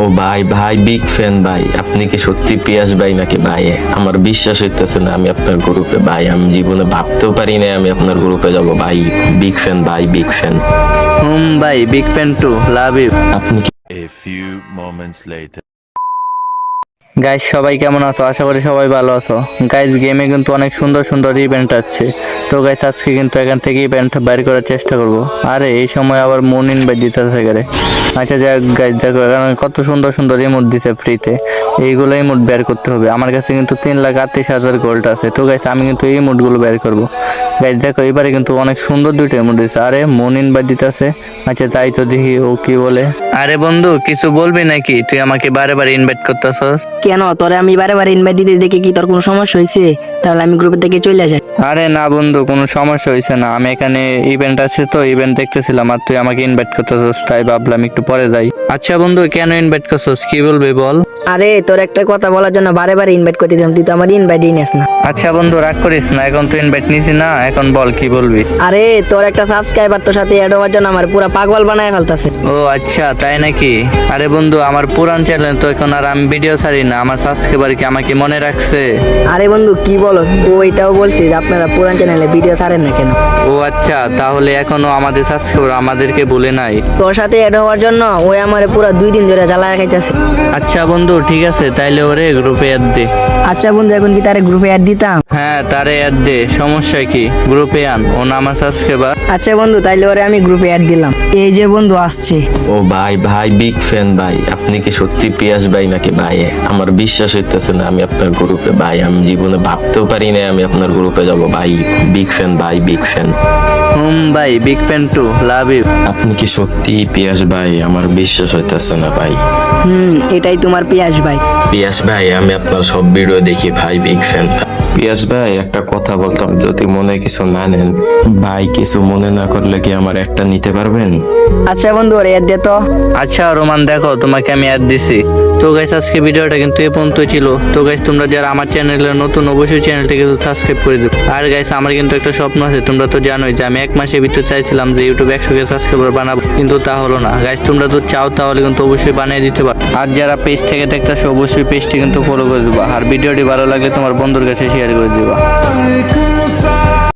ও ভাই ভাই big fan ভাই, আপনি কি সত্যি পিয়াস ভাই নাকি ভাই? আমার বিশ্বাস হইতেছে না আমি আপনার গ্রুপে ভাই, আমি জীবনে ভাবতেও পারি না আমি আপনার গ্রুপে যাব ভাই। বিগ ফ্যান ভাই, বিগ ফ্যান। ভাই big fan too, love you. আপনি কি A few moments later. Guys সবাই কেমন আছো? আশা করি সবাই ভালো আছো। গাইজ গেমে কিন্তু অনেক সুন্দর সুন্দর ইভেন্ট আসছে, তো গাইজ আজকে কিন্তু এখান থেকে ইভেন্ট বাইর করার চেষ্টা করব। আরে এই সময় আবার মন ইনভাইট দিতে আছে গারে। আচ্ছা যাক গাইজ, দেখো এখানে কত সুন্দর সুন্দর ইমোট দিছে ফ্রিতে, এইগুলো ইমোট বের করতে হবে। আমার কাছে কিন্তু 3,38,000 গোল্ড আছে, তো গাইজ আমি কিন্তু এই ইমোটগুলো বের করবো। গাইজ দেখো এবারে কিন্তু অনেক সুন্দর দুইটা ইমোট দিছে। আরে মন ইনভাইট দিতে আছে। আচ্ছা যাই তো দেখি ও কি বলে। আরে বন্ধু কিছু বলবি নাকি? তুই আমাকে বারে বারে ইনভাইট করতেছস কেন তোরে আমি বারে বারে ইনভাইট দিতে দেখে কি তোর কোনো সমস্যা হয়েছে? তাহলে আমি গ্রুপে থেকে চলে যাই। আরে না বন্ধু, কোনো সমস্যা হয়েছে না। আমি এখানে ইভেন্ট আছে তো ইভেন্ট দেখতেছিলাম, আর তুই আমাকে ইনভাইট করতেছিস, তাই ভাবলাম একটু পরে যাই। আচ্ছা বন্ধু কেন ইনভাইট করছিস, কি বলবি বল। আরে তোর একটা কথা বলার জন্য বারে বারে ইনভাইট করতে দিলাম, তুই তো আমার ইনভাইটই নিস না। আচ্ছা বন্ধু রাগ করিস না, এখন তুই ইনভাইট নিছি না, এখন বল কি বলবি। আরে তোর একটা সাবস্ক্রাইবার তোর সাথে অ্যাড হওয়ার জন্য আমার পুরো পাগল বানায় ফেলতাছে। ও আচ্ছা তাই নাকি? আরে বন্ধু আমার পুরান চ্যানেল তো, এখন আর আমি ভিডিও ছাড়ি না, আমার সাবস্ক্রাইবার কি আমাকে মনে রাখছে? আরে বন্ধু কি বলস, ও এটাও বলছে যে আপনারা পুরান চ্যানেলে ভিডিও ছাড়েন না কেন। ও আচ্ছা, তাহলে এখনো আমাদের সাবস্ক্রাইবার আমাদেরকে ভুলে নাই। তোর সাথে অ্যাড হওয়ার জন্য ওই আমার পুরো 2 দিন ধরে জ্বালায় খাইতেছে। আচ্ছা বন্ধু ঠিক আছে, তাইলে ওরে গ্রুপে অ্যাড দে। আচ্ছা বন্ধু এখন কি তারে গ্রুপে অ্যাড দিতাম? হ্যাঁ তারে অ্যাড দে, সমস্যা কি, গ্রুপে আন, ও না আমার সাবস্ক্রাইবার। আচ্ছা বন্ধু তাইলে ওরে আমি গ্রুপে অ্যাড দিলাম। এই যে বন্ধু আসছে। ও ভাই ভাই বিগ ফ্যান ভাই, আপনি কি সত্যি পিয়াস ভাই নাকি ভাই? আমার বিশ্বাস হইতেছে না আমি আপনার গ্রুপে ভাই, আমি জীবনে ভাবতেও পারি না আমি আপনার গ্রুপে যাব ভাই। বিগ ফ্যান ভাই, বিগ ফ্যান। ভাই big fan too, love you. আপনি কি সত্যি পিয়াস ভাই? আমার বিশ্বাস হইতেছে না ভাই। এটাই তোমার পিয়াস ভাই। পিয়াস ভাই আমি আপনার সব ভিডিও দেখি ভাই, বিগ ফ্যান। পিয়াস ভাই একটা কথা বলতাম, যদি মনে কিছু না নেন ভাই, কিছু মনে না করলে কি আমার একটা নিতে পারবেন? আচ্ছা বন্ধু ওরে অ্যাড দে তো। আচ্ছা রোমান দেখো তোমাকে আমি অ্যাড দিছি। তো গাইস আজকে ভিডিওটা কিন্তু এ পর্যন্ত ছিল। তো গাইস তোমরা যারা আমার চ্যানেলে নতুন অবশ্যই চ্যানেলটিকে সাবস্ক্রাইব করে দিও। আর গাইস আমার কিন্তু একটা স্বপ্ন আছে, তোমরা তো জানোই যে আমি 1 মাসের ভিতরে চাইছিলাম যে ইউটিউবে 100K সাবস্ক্রাইবার বানাবো, কিন্তু তা হলো না। গাইস তোমরা তো চাও তাহলে কিন্তু অবশ্যই বানিয়ে দিতে পারো। আর যারা পেজ থেকে দেখতেছো অবশ্যই পেজটি কিন্তু ফলো করে দিবা, আর ভিডিওটি ভালো লাগলে তোমার বন্ধুর কাছে শেয়ার করে দিবা।